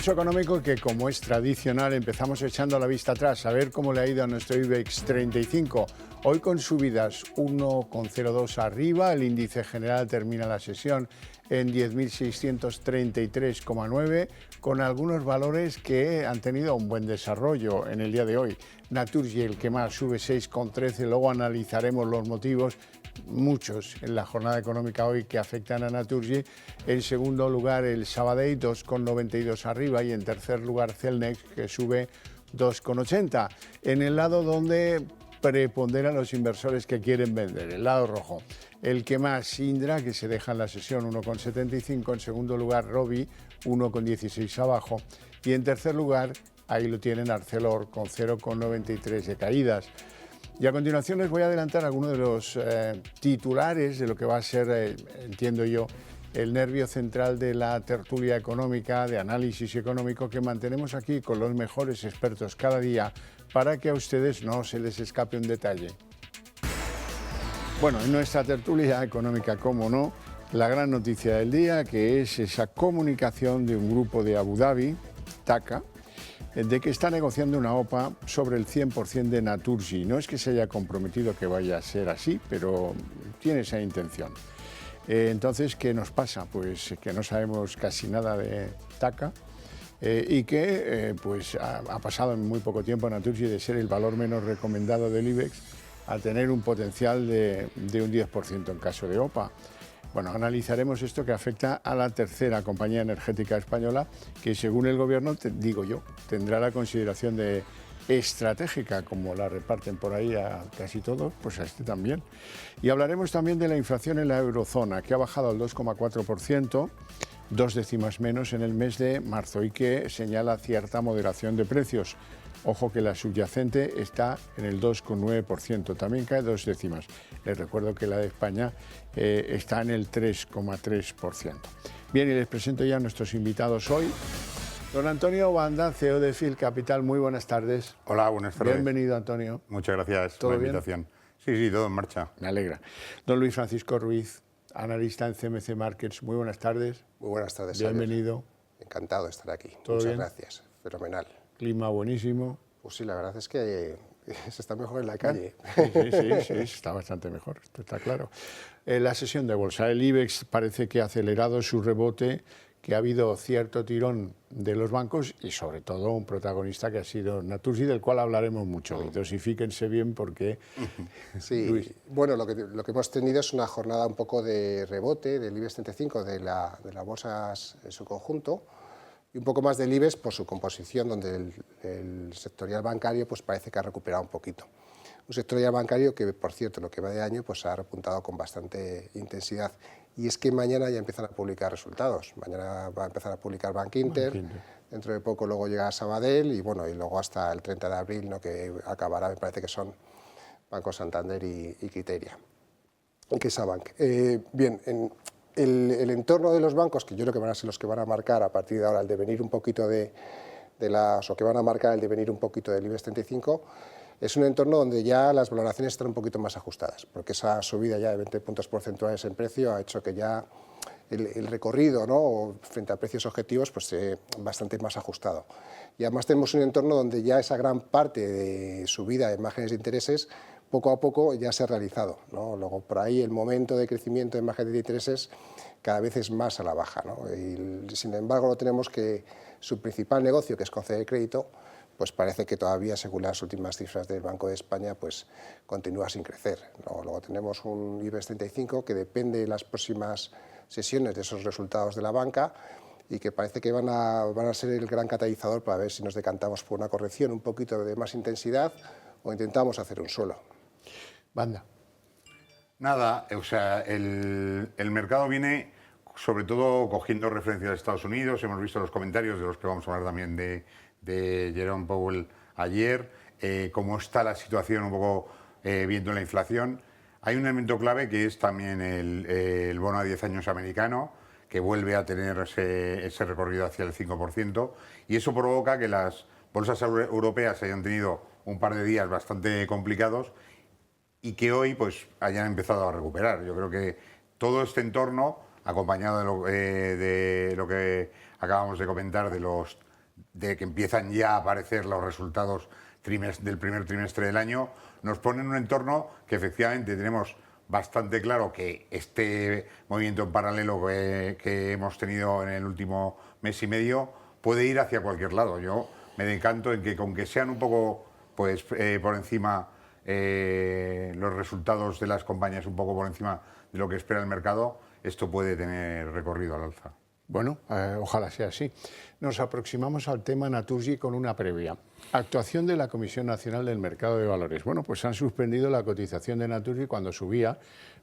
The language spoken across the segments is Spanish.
Pulso económico que, como es tradicional, empezamos echando la vista atrás, a ver cómo le ha ido a nuestro IBEX 35. Hoy con subidas 1,02 arriba, el índice general termina la sesión en 10.633,9, con algunos valores que han tenido un buen desarrollo en el día de hoy. Naturgy, el que más, sube 6,13, luego analizaremos los motivos, muchos en la jornada económica hoy que afectan a Naturgy. En segundo lugar, el Sabadell, 2,92 arriba, y en tercer lugar, Celnex, que sube 2,80. En el lado donde preponderan los inversores que quieren vender, el lado rojo. El que más, Indra, que se deja en la sesión 1,75, en segundo lugar Robi, 1,16 abajo, y en tercer lugar, ahí lo tienen, Arcelor, con 0,93 de caídas. Y a continuación les voy a adelantar algunos de los titulares de lo que va a ser, entiendo yo, el nervio central de la tertulia económica, de análisis económico que mantenemos aquí con los mejores expertos cada día para que a ustedes no se les escape un detalle. Bueno, en nuestra tertulia económica, cómo no, la gran noticia del día, que es esa comunicación de un grupo de Abu Dhabi, TAQA, de que está negociando una OPA sobre el 100% de Naturgy. No es que se haya comprometido que vaya a ser así, pero tiene esa intención. Entonces, ¿qué nos pasa? Pues que no sabemos casi nada de TAQA y que pues ha pasado en muy poco tiempo Naturgy de ser el valor menos recomendado del IBEX a tener un potencial de un 10% en caso de OPA. Bueno, analizaremos esto que afecta a la tercera compañía energética española que, según el Gobierno, digo yo, tendrá la consideración de estratégica, como la reparten por ahí a casi todos, pues a este también. Y hablaremos también de la inflación en la eurozona, que ha bajado al 2,4%, 2 décimas menos en el mes de marzo, y que señala cierta moderación de precios. Ojo que la subyacente está en el 2,9%, también cae 2 décimas. Les recuerdo que la de España está en el 3,3%. Bien, y les presento ya a nuestros invitados hoy. Don Antonio Banda, CEO de Fil Capital, muy buenas tardes. Hola, buenas tardes. Bienvenido, Antonio. Muchas gracias por la invitación. Sí, todo en marcha. Me alegra. Don Luis Francisco Ruiz, analista en CMC Markets, muy buenas tardes. Muy buenas tardes. Bienvenido. Javier. Encantado de estar aquí. ¿Todo Muchas bien? Gracias. Fenomenal. Clima buenísimo. Pues sí, la verdad es que se está mejor en la calle. Sí, está bastante mejor, esto está claro. La sesión de bolsa, el IBEX parece que ha acelerado su rebote, que ha habido cierto tirón de los bancos y sobre todo un protagonista que ha sido Naturgy, del cual hablaremos mucho. Dosifíquense bien porque... Sí, Luis. bueno, lo que hemos tenido es una jornada un poco de rebote del IBEX 35, de las bolsas en su conjunto, y un poco más del IBEX por su composición, donde el sectorial bancario pues parece que ha recuperado un poquito. Un sectorial bancario que, por cierto, lo que va de año pues ha repuntado con bastante intensidad. Y es que mañana ya empiezan a publicar resultados. Mañana va a empezar a publicar Bank Inter, dentro de poco luego llega Sabadell y bueno, y luego hasta el 30 de abril, ¿no?, que acabará, me parece que son Banco Santander y Criteria, y CaixaBank. Bien, en el entorno de los bancos, que yo creo que van a ser los que van a marcar a partir de ahora el devenir un poquito o que van a marcar el devenir un poquito del IBEX 35, es un entorno donde ya las valoraciones están un poquito más ajustadas, porque esa subida ya de 20 puntos porcentuales en precio ha hecho que ya el recorrido, ¿no?, frente a precios objetivos pues bastante más ajustado. Y además tenemos un entorno donde ya esa gran parte de subida de márgenes de intereses poco a poco ya se ha realizado, ¿no? Luego por ahí el momento de crecimiento de márgenes de intereses cada vez es más a la baja, ¿no? Y, sin embargo, no tenemos que su principal negocio, que es conceder crédito, pues parece que todavía, según las últimas cifras del Banco de España, pues continúa sin crecer, ¿no? Luego tenemos un IBEX 35 que depende de las próximas sesiones de esos resultados de la banca y que parece que van a ser el gran catalizador para ver si nos decantamos por una corrección un poquito de más intensidad o intentamos hacer un suelo. Banda. Nada, o sea, el mercado viene sobre todo cogiendo referencias de Estados Unidos. Hemos visto los comentarios de los que vamos a hablar también de Jerome Powell ayer, cómo está la situación un poco viendo la inflación. Hay un elemento clave que es también el bono a 10 años americano, que vuelve a tener ese recorrido hacia el 5%, y eso provoca que las bolsas europeas hayan tenido un par de días bastante complicados y que hoy pues hayan empezado a recuperar. Yo creo que todo este entorno, acompañado de lo que acabamos de comentar de los de que empiezan ya a aparecer los resultados del primer trimestre del año, nos pone en un entorno que efectivamente tenemos bastante claro que este movimiento en paralelo que hemos tenido en el último mes y medio puede ir hacia cualquier lado. Yo me decanto en que, con que sean un poco pues, por encima los resultados de las compañías, un poco por encima de lo que espera el mercado, esto puede tener recorrido al alza. Bueno, ojalá sea así. Nos aproximamos al tema Naturgy con una previa. Actuación de la Comisión Nacional del Mercado de Valores. Bueno, pues han suspendido la cotización de Naturgy cuando subía,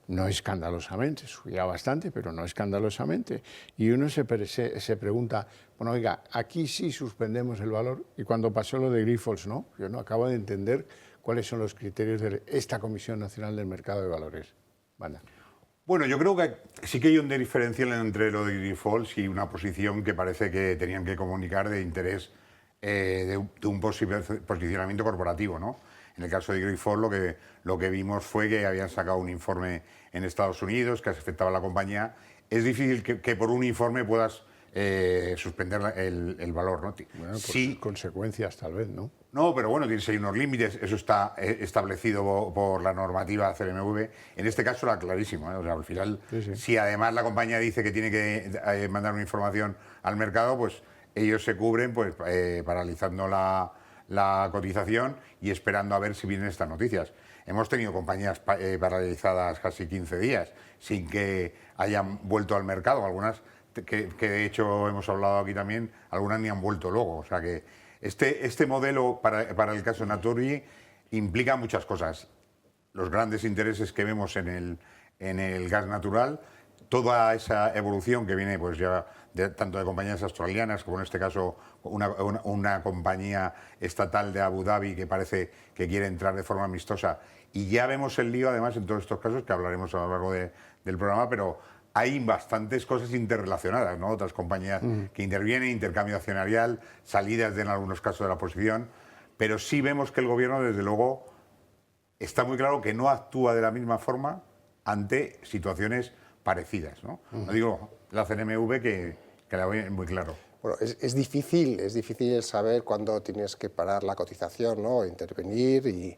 no escandalosamente, subía bastante, pero no escandalosamente. Y uno se pregunta, bueno, oiga, aquí sí suspendemos el valor, y cuando pasó lo de Grifols, ¿no? Yo no acabo de entender cuáles son los criterios de esta Comisión Nacional del Mercado de Valores. Vale. Bueno, yo creo que sí que hay un diferencial entre lo de Grifols y una posición que parece que tenían que comunicar de interés de un posible posicionamiento corporativo, ¿no? En el caso de Grifols lo que vimos fue que habían sacado un informe en Estados Unidos que afectaba a la compañía. Es difícil que por un informe puedas suspender el valor, ¿no? Bueno, por sus consecuencias tal vez, ¿no? No, pero bueno, tienes ahí unos límites, eso está establecido por la normativa CMV. En este caso era clarísimo, ¿eh? O sea, al final, sí. Si además la compañía dice que tiene que mandar una información al mercado, pues ellos se cubren pues paralizando la cotización y esperando a ver si vienen estas noticias. Hemos tenido compañías paralizadas casi 15 días sin que hayan vuelto al mercado, algunas que de hecho hemos hablado aquí también, algunas ni han vuelto luego, o sea que este modelo para el caso de Naturgy implica muchas cosas. Los grandes intereses que vemos en el gas natural, toda esa evolución que viene pues ya tanto de compañías australianas como en este caso una compañía estatal de Abu Dhabi que parece que quiere entrar de forma amistosa. Y ya vemos el lío además en todos estos casos que hablaremos a lo largo del programa, pero hay bastantes cosas interrelacionadas, ¿no? Otras compañías que intervienen, intercambio accionarial, salidas en algunos casos de la posición, pero sí vemos que el gobierno, desde luego, está muy claro que no actúa de la misma forma ante situaciones parecidas, ¿no? No digo la CNMV que la veo muy claro. Bueno, es difícil saber cuándo tienes que parar la cotización, ¿no? Intervenir y...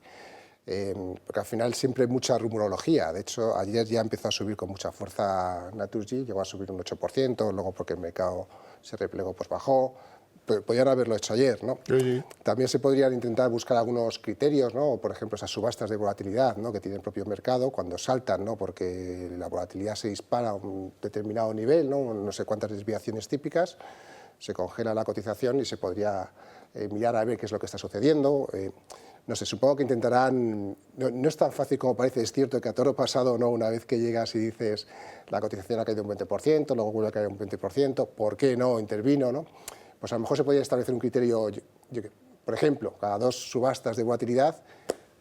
porque al final siempre hay mucha rumorología. De hecho, ayer ya empezó a subir con mucha fuerza Naturgy, llegó a subir un 8%, luego porque el mercado se replegó, pues bajó. Podrían haberlo hecho ayer, ¿no? Sí. También se podrían intentar buscar algunos criterios, ¿no? Por ejemplo, esas subastas de volatilidad, ¿no? Que tiene el propio mercado cuando saltan, ¿no? Porque la volatilidad se dispara a un determinado nivel, no sé cuántas desviaciones típicas, se congela la cotización y se podría mirar a ver qué es lo que está sucediendo. No sé, supongo que intentarán... No es tan fácil como parece, es cierto que a toro pasado, ¿no? Una vez que llegas y dices la cotización ha caído un 20%, luego vuelve a caer un 20%, ¿por qué no intervino, no? Pues a lo mejor se podría establecer un criterio, por ejemplo, cada 2 subastas de volatilidad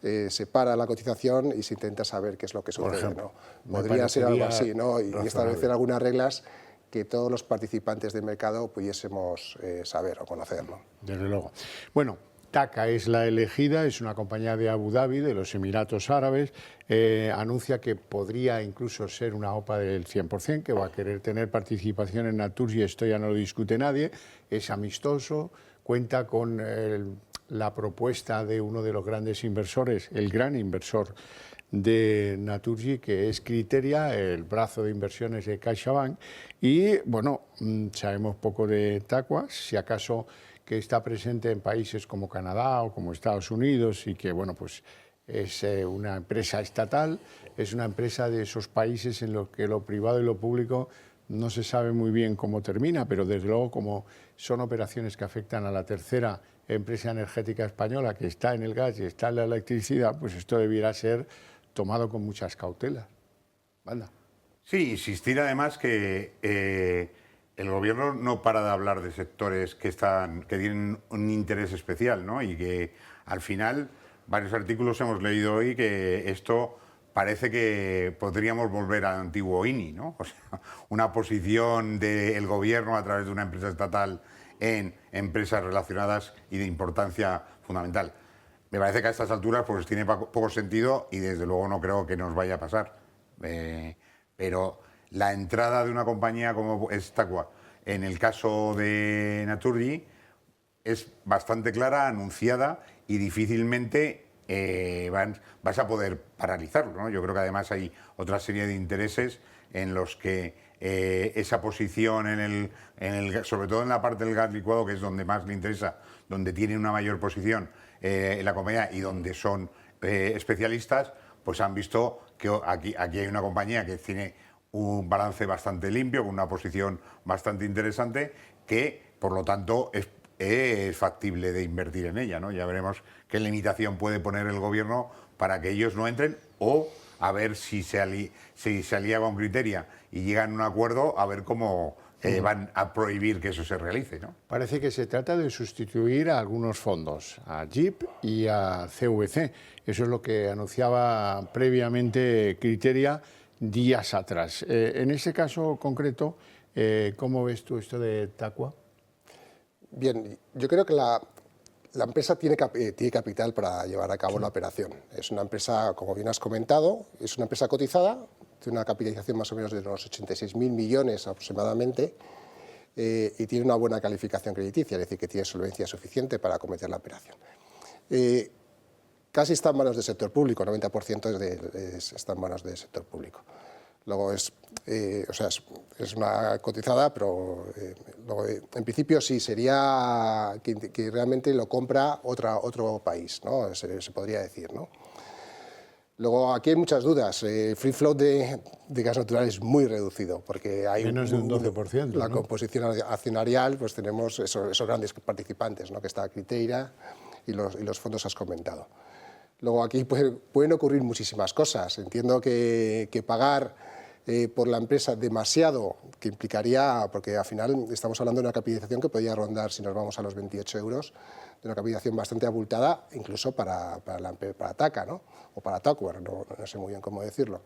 se para la cotización y se intenta saber qué es lo que sucede, ejemplo, ¿no? Podría ser algo así, ¿no? Y establecer algunas reglas que todos los participantes del mercado pudiésemos saber o conocer, ¿no? Desde luego. Bueno, TAQA es la elegida, es una compañía de Abu Dhabi, de los Emiratos Árabes, anuncia que podría incluso ser una OPA del 100%, que va a querer tener participación en Naturgy, esto ya no lo discute nadie, es amistoso, cuenta con la propuesta de uno de los grandes inversores, el gran inversor de Naturgy, que es Criteria, el brazo de inversiones de CaixaBank, y bueno, sabemos poco de TAQA, si acaso que está presente en países como Canadá o como Estados Unidos y que, bueno, pues es una empresa estatal, es una empresa de esos países en los que lo privado y lo público no se sabe muy bien cómo termina, pero desde luego como son operaciones que afectan a la tercera empresa energética española que está en el gas y está en la electricidad, pues esto debiera ser tomado con muchas cautelas. Anda. Sí, insistir además que el gobierno no para de hablar de sectores que tienen un interés especial, ¿no? Y que al final, varios artículos hemos leído hoy que esto parece que podríamos volver al antiguo INI, ¿no? O sea, una posición del gobierno a través de una empresa estatal en empresas relacionadas y de importancia fundamental. Me parece que a estas alturas pues tiene poco sentido y desde luego no creo que nos vaya a pasar. Pero la entrada de una compañía como es TAQA, en el caso de Naturgy, es bastante clara, anunciada y difícilmente vas a poder paralizarlo, ¿no? Yo creo que además hay otra serie de intereses en los que esa posición sobre todo en la parte del gas licuado, que es donde más le interesa, donde tiene una mayor posición en la compañía y donde son especialistas, pues han visto que aquí hay una compañía que tiene un balance bastante limpio, con una posición bastante interesante, que por lo tanto es factible de invertir en ella, ¿no? Ya veremos qué limitación puede poner el gobierno para que ellos no entren, o a ver si se alía con Criteria y llegan a un acuerdo, a ver cómo van a prohibir que eso se realice, ¿no? Parece que se trata de sustituir a algunos fondos, a JIP y a CVC. Eso es lo que anunciaba previamente Criteria días atrás. En ese caso concreto, ¿cómo ves tú esto de Taqua? Bien, yo creo que la empresa tiene capital para llevar a cabo la operación. Es una empresa, como bien has comentado, es una empresa cotizada, tiene una capitalización más o menos de unos 86.000 millones aproximadamente, y tiene una buena calificación crediticia, es decir, que tiene solvencia suficiente para acometer la operación. Casi está en manos del sector público, 90% está en manos del sector público. Luego es una cotizada, pero luego, en principio sí, sería que realmente lo compra otro país, ¿no? Se podría decir, ¿no? Luego, aquí hay muchas dudas. El free float de gas natural es muy reducido, porque hay menos de un 12%. La ¿no? composición accionarial, pues tenemos esos grandes participantes, ¿no? Que está Criteria y los fondos has comentado. Luego, aquí pueden ocurrir muchísimas cosas. Entiendo que pagar por la empresa demasiado, que implicaría, porque al final estamos hablando de una capitalización que podría rondar, si nos vamos a los 28 euros, de una capitalización bastante abultada, incluso para Taqua, ¿no? O para Taqua, no sé muy bien cómo decirlo.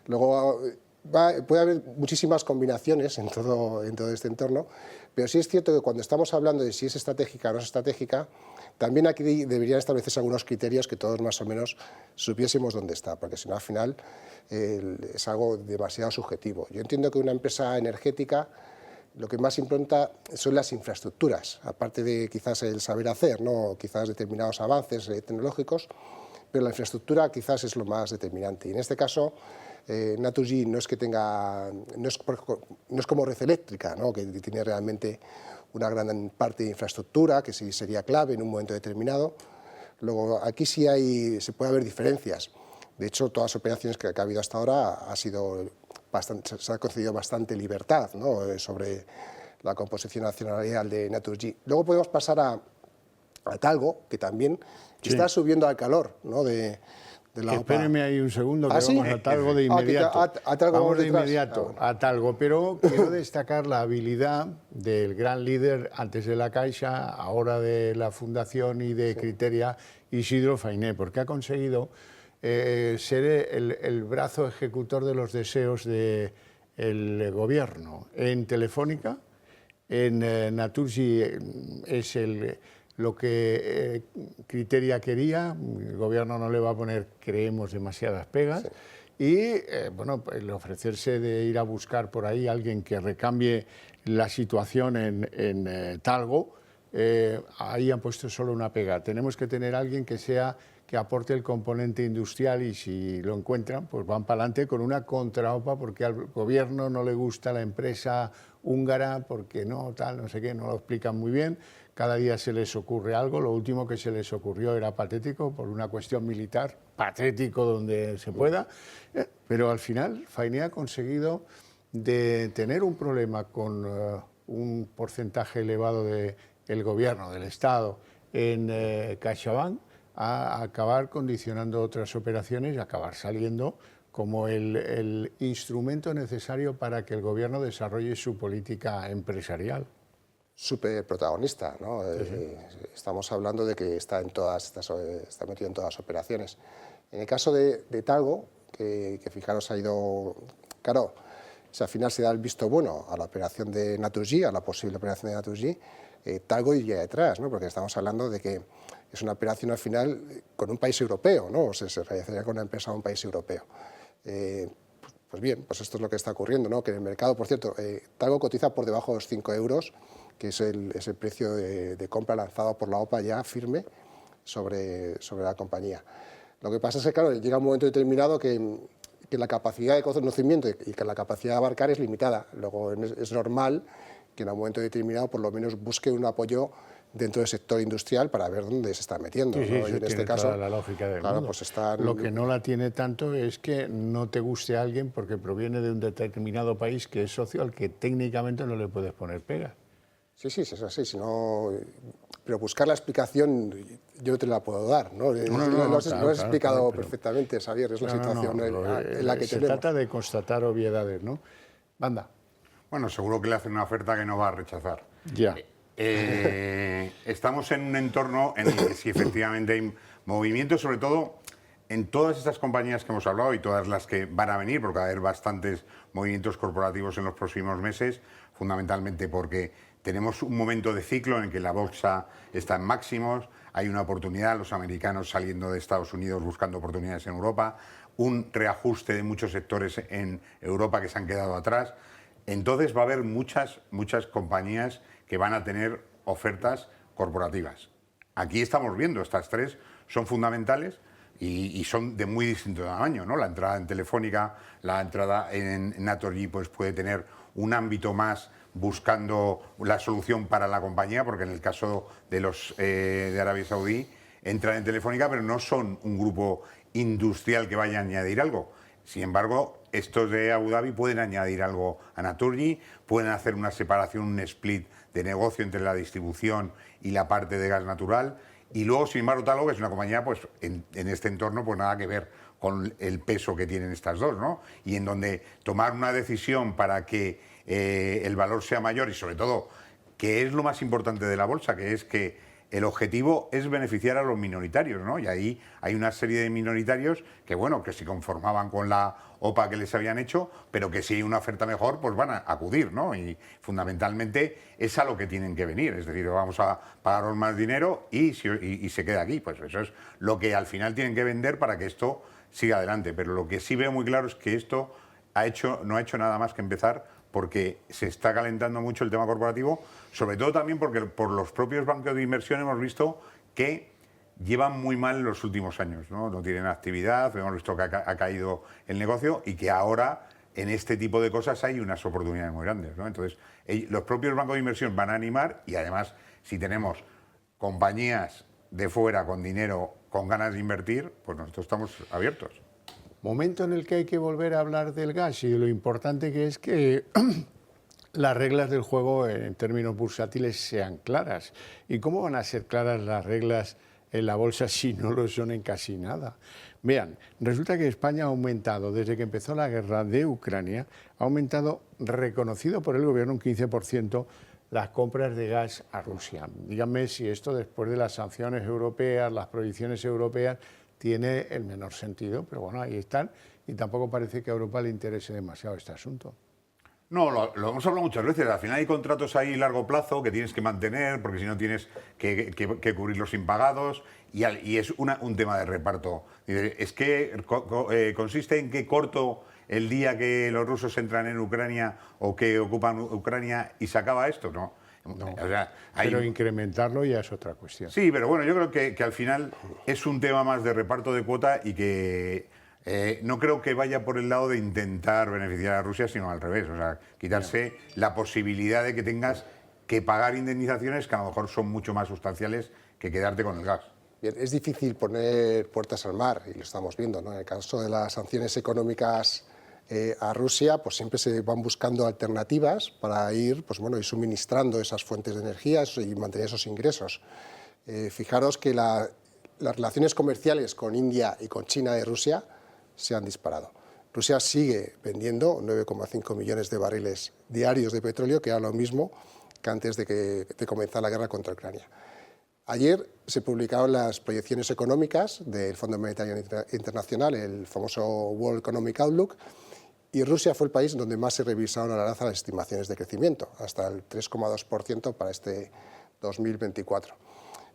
Luego, puede haber muchísimas combinaciones en todo este entorno, pero sí es cierto que cuando estamos hablando de si es estratégica o no es estratégica, también aquí deberían establecerse algunos criterios que todos más o menos supiésemos dónde está, porque si no al final es algo demasiado subjetivo. Yo entiendo que una empresa energética lo que más importa son las infraestructuras, aparte de quizás el saber hacer, ¿no? Quizás determinados avances tecnológicos, pero la infraestructura quizás es lo más determinante. Y en este caso, Naturgy no es como Red Eléctrica, ¿no? Que tiene realmente una gran parte de infraestructura, que sí sería clave en un momento determinado. Luego, aquí sí se puede haber diferencias. De hecho, todas las operaciones que ha habido hasta ahora se ha concedido bastante libertad, ¿no? Sobre la composición accionarial de Naturgy. Luego podemos pasar a Talgo, que también está subiendo al calor, ¿no? de la OPA. Espéreme ahí un segundo, que ¿Sí? vamos a Talgo de inmediato. A Talgo vamos de detrás. inmediato a Talgo, pero quiero destacar la habilidad del gran líder, antes de la Caixa, ahora de la Fundación y de Criteria, Isidro Fainé, porque ha conseguido ser el brazo ejecutor de los deseos del gobierno. En Telefónica, en Naturgy es lo que Criteria quería, el gobierno no le va a poner, creemos, demasiadas pegas, y bueno, el ofrecerse de ir a buscar por ahí a alguien que recambie la situación en Talgo, ahí han puesto solo una pega. Tenemos que tener a alguien que aporte el componente industrial, y si lo encuentran, pues van para adelante con una contraopa, porque al gobierno no le gusta la empresa húngara, porque no sé qué, no lo explican muy bien. Cada día se les ocurre algo. Lo último que se les ocurrió era patético, por una cuestión militar, patético donde se pueda, pero al final Fainé ha conseguido de tener un problema con un porcentaje elevado del gobierno, del Estado, en CaixaBank, a acabar condicionando otras operaciones y acabar saliendo como el instrumento necesario para que el gobierno desarrolle su política empresarial. Súper protagonista, ¿no? Sí. Estamos hablando de que está metido en todas las operaciones. En el caso de Talgo, que fijaros ha ido, claro, si al final se da el visto bueno a la operación de Naturgy, a la posible operación de Naturgy, Talgo iría detrás, ¿no? Porque estamos hablando de que es una operación al final con un país europeo, ¿no? O sea, se realizaría con una empresa de un país europeo. Pues bien, pues esto es lo que está ocurriendo, ¿no? Que en el mercado, por cierto, Talgo cotiza por debajo de los 5 euros, que es el precio de compra lanzado por la OPA ya firme sobre la compañía. Lo que pasa es que, claro, llega un momento determinado que la capacidad de conocimiento y que la capacidad de abarcar es limitada. Luego es normal que en un momento determinado por lo menos busque un apoyo dentro del sector industrial para ver dónde se está metiendo. Sí, sí, ¿no? sí, Y en tiene este caso, toda la lógica del claro, mundo. pues están... Lo que no la tiene tanto es que no te guste a alguien porque proviene de un determinado país que es socio al que técnicamente no le puedes poner pega. Sí, es así, pero buscar la explicación yo no te la puedo dar, ¿no? Lo has explicado perfectamente, Xavier, es la situación en la que se tenemos. trata de constatar obviedades, ¿no? Banda. Bueno, seguro que le hacen una oferta que no va a rechazar. Ya. Estamos en un entorno en el que sí efectivamente hay movimiento, sobre todo en todas estas compañías que hemos hablado y todas las que van a venir, porque va a haber bastantes movimientos corporativos en los próximos meses, fundamentalmente porque tenemos un momento de ciclo en el que la bolsa está en máximos, hay una oportunidad, los americanos saliendo de Estados Unidos buscando oportunidades en Europa, un reajuste de muchos sectores en Europa que se han quedado atrás. Entonces va a haber muchas compañías que van a tener ofertas corporativas. Aquí estamos viendo, estas tres son fundamentales y son de muy distinto tamaño, ¿no? La entrada en Telefónica, la entrada en Naturgy pues puede tener un ámbito más buscando la solución para la compañía, porque en el caso de los de Arabia Saudí entran en Telefónica, pero no son un grupo industrial que vaya a añadir algo. Sin embargo, estos de Abu Dhabi pueden añadir algo a Naturgy, pueden hacer una separación, un split de negocio entre la distribución y la parte de gas natural. Y luego, sin embargo, Talgo, que es una compañía pues, en este entorno, pues nada que ver con el peso que tienen estas dos, ¿no? Y en donde tomar una decisión para que el valor sea mayor y, sobre todo, que es lo más importante de la bolsa, que es que el objetivo es beneficiar a los minoritarios, ¿no? Y ahí hay una serie de minoritarios que, bueno, que se conformaban con la OPA que les habían hecho, pero que si hay una oferta mejor, pues van a acudir, ¿no? Y fundamentalmente es a lo que tienen que venir, es decir, vamos a pagaros más dinero y se queda aquí. Pues eso es lo que al final tienen que vender para que esto siga adelante. Pero lo que sí veo muy claro es que esto no ha hecho nada más que empezar, porque se está calentando mucho el tema corporativo, sobre todo también porque por los propios bancos de inversión hemos visto que llevan muy mal los últimos años, no tienen actividad, hemos visto que ha caído el negocio y que ahora en este tipo de cosas hay unas oportunidades muy grandes, ¿no? Entonces, los propios bancos de inversión van a animar y además, si tenemos compañías de fuera con dinero, con ganas de invertir, pues nosotros estamos abiertos. Momento en el que hay que volver a hablar del gas y de lo importante que es que las reglas del juego en términos bursátiles sean claras. ¿Y cómo van a ser claras las reglas en la bolsa si no lo son en casi nada? Vean, resulta que España ha aumentado, desde que empezó la guerra de Ucrania, ha aumentado, reconocido por el gobierno, un 15% las compras de gas a Rusia. Díganme si esto, después de las sanciones europeas, las prohibiciones europeas, tiene el menor sentido, pero bueno, ahí están, y tampoco parece que a Europa le interese demasiado este asunto. No, lo hemos hablado muchas veces, al final hay contratos ahí a largo plazo que tienes que mantener, porque si no tienes que cubrir los impagados, y es un tema de reparto. Es que consiste en que corto el día que los rusos entran en Ucrania o que ocupan Ucrania y se acaba esto, ¿no? No, o sea, pero incrementarlo ya es otra cuestión. Sí, pero bueno, yo creo que al final es un tema más de reparto de cuota y que no creo que vaya por el lado de intentar beneficiar a Rusia, sino al revés, o sea, quitarse la posibilidad de que tengas que pagar indemnizaciones que a lo mejor son mucho más sustanciales que quedarte con el gas. Bien, es difícil poner puertas al mar, y lo estamos viendo, ¿no? En el caso de las sanciones económicas a Rusia, pues siempre se van buscando alternativas para ir, pues bueno, ir suministrando esas fuentes de energía y mantener esos ingresos. Fijaros que las relaciones comerciales con India y con China de Rusia se han disparado. Rusia sigue vendiendo 9,5 millones de barriles diarios de petróleo, que era lo mismo que antes de comenzar la guerra contra Ucrania. Ayer se publicaron las proyecciones económicas del Fondo Monetario Internacional, el famoso World Economic Outlook, y Rusia fue el país donde más se revisaron a la alza las estimaciones de crecimiento, hasta el 3,2% para este 2024.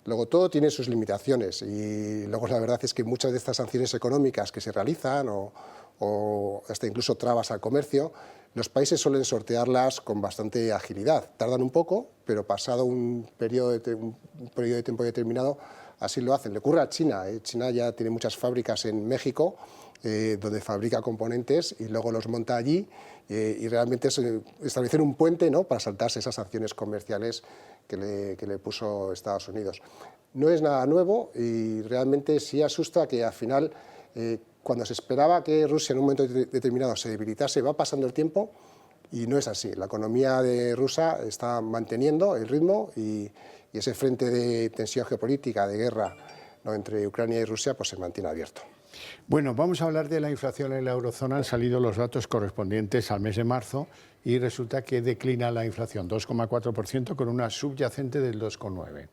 Luego, todo tiene sus limitaciones y luego la verdad es que muchas de estas sanciones económicas que se realizan o hasta incluso trabas al comercio, Los países suelen sortearlas con bastante agilidad. Tardan un poco, pero pasado un periodo de tiempo determinado, así lo hacen. Le ocurre a China. China ya tiene muchas fábricas en México, donde fabrica componentes y luego los monta allí, y realmente es establecer un puente, ¿no?, para saltarse esas sanciones comerciales que le puso Estados Unidos. No es nada nuevo y realmente sí asusta que al final, cuando se esperaba que Rusia en un momento determinado se debilitase, va pasando el tiempo y no es así. La economía rusa está manteniendo el ritmo y ese frente de tensión geopolítica, de guerra, ¿no?, entre Ucrania y Rusia, pues se mantiene abierto. Bueno, vamos a hablar de la inflación en la eurozona. Han salido los datos correspondientes al mes de marzo y resulta que declina la inflación 2,4% con una subyacente del 2,9%.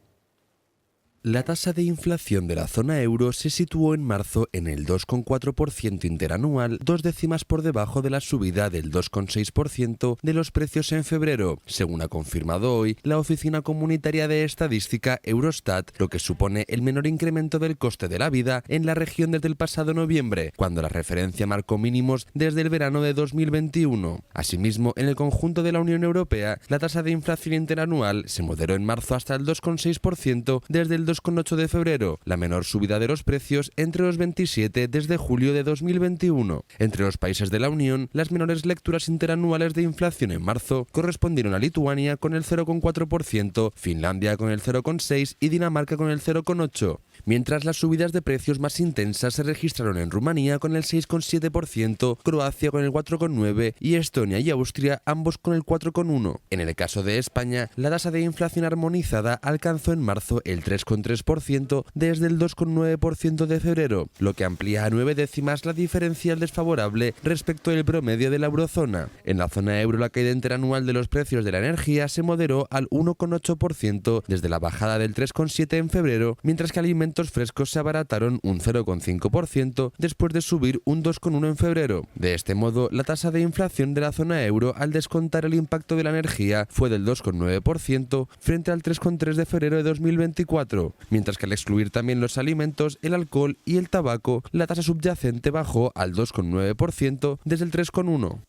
La tasa de inflación de la zona euro se situó en marzo en el 2,4% interanual, 2 décimas por debajo de la subida del 2,6% de los precios en febrero, según ha confirmado hoy la Oficina Comunitaria de Estadística Eurostat, lo que supone el menor incremento del coste de la vida en la región desde el pasado noviembre, cuando la referencia marcó mínimos desde el verano de 2021. Asimismo, en el conjunto de la Unión Europea, la tasa de inflación interanual se moderó en marzo hasta el 2,6% desde el 2,8% de febrero, la menor subida de los precios entre los 27 desde julio de 2021. Entre los países de la Unión, las menores lecturas interanuales de inflación en marzo correspondieron a Lituania con el 0,4%, Finlandia con el 0,6% y Dinamarca con el 0,8%, mientras las subidas de precios más intensas se registraron en Rumanía con el 6,7%, Croacia con el 4,9% y Estonia y Austria ambos con el 4,1%. En el caso de España, la tasa de inflación armonizada alcanzó en marzo el 3,3% desde el 2,9% de febrero, lo que amplía a 9 décimas la diferencial desfavorable respecto al promedio de la eurozona. En la zona euro, la caída interanual de los precios de la energía se moderó al 1,8% desde la bajada del 3,7% en febrero, mientras que alimentos frescos se abarataron un 0,5% después de subir un 2,1% en febrero. De este modo, la tasa de inflación de la zona euro, al descontar el impacto de la energía, fue del 2,9% frente al 3,3% de febrero de 2024. Mientras que al excluir también los alimentos, el alcohol y el tabaco, la tasa subyacente bajó al 2,9% desde el 3,1%.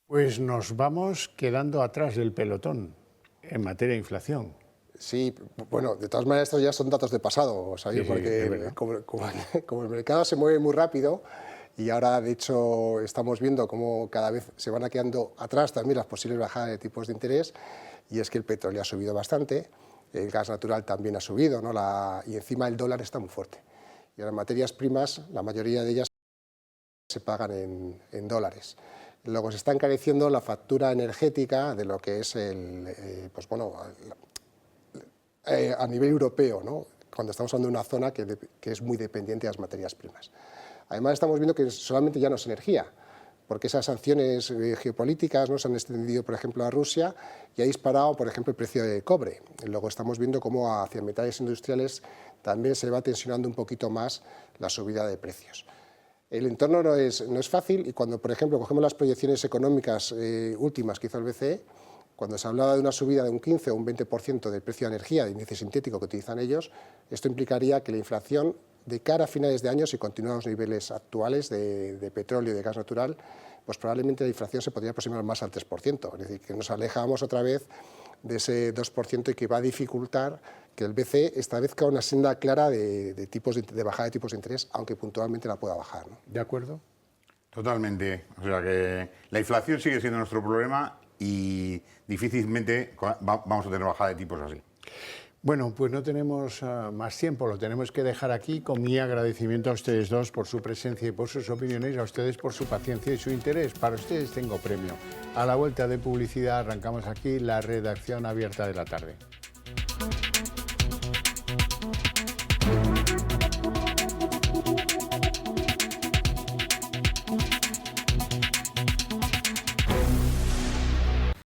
Pues nos vamos quedando atrás del pelotón en materia de inflación. Sí, bueno, de todas maneras estos ya son datos de pasado, ¿sabes? Sí, Porque como el mercado se mueve muy rápido y ahora de hecho estamos viendo cómo cada vez se van quedando atrás también las posibles bajadas de tipos de interés, y es que el petróleo ha subido bastante. El gas natural también ha subido, ¿no? Y encima el dólar está muy fuerte. Y las materias primas, la mayoría de ellas se pagan en dólares. Luego se está encareciendo la factura energética de lo que es a nivel europeo, ¿no?, cuando estamos hablando de una zona que es muy dependiente de las materias primas. Además estamos viendo que solamente ya no es energía, porque esas sanciones geopolíticas, ¿no?, se han extendido, por ejemplo, a Rusia y ha disparado, por ejemplo, el precio del cobre. Luego estamos viendo cómo hacia metales industriales también se va tensionando un poquito más la subida de precios. El entorno no es fácil, y cuando, por ejemplo, cogemos las proyecciones económicas últimas que hizo el BCE, cuando se hablaba de una subida de un 15 o un 20% del precio de energía, de índice sintético que utilizan ellos, esto implicaría que la inflación de cara a finales de año, si continúan los niveles actuales de petróleo y de gas natural, pues probablemente la inflación se podría aproximar más al 3%, es decir, que nos alejamos otra vez de ese 2% y que va a dificultar que el BCE establezca una senda clara de bajada de tipos de interés, aunque puntualmente la pueda bajar, ¿no? ¿De acuerdo? Totalmente. O sea que la inflación sigue siendo nuestro problema y difícilmente vamos a tener bajada de tipos así. Bueno, pues no tenemos más tiempo, lo tenemos que dejar aquí, con mi agradecimiento a ustedes dos por su presencia y por sus opiniones, a ustedes por su paciencia y su interés. Para ustedes tengo premio. A la vuelta de publicidad arrancamos aquí la redacción abierta de la tarde.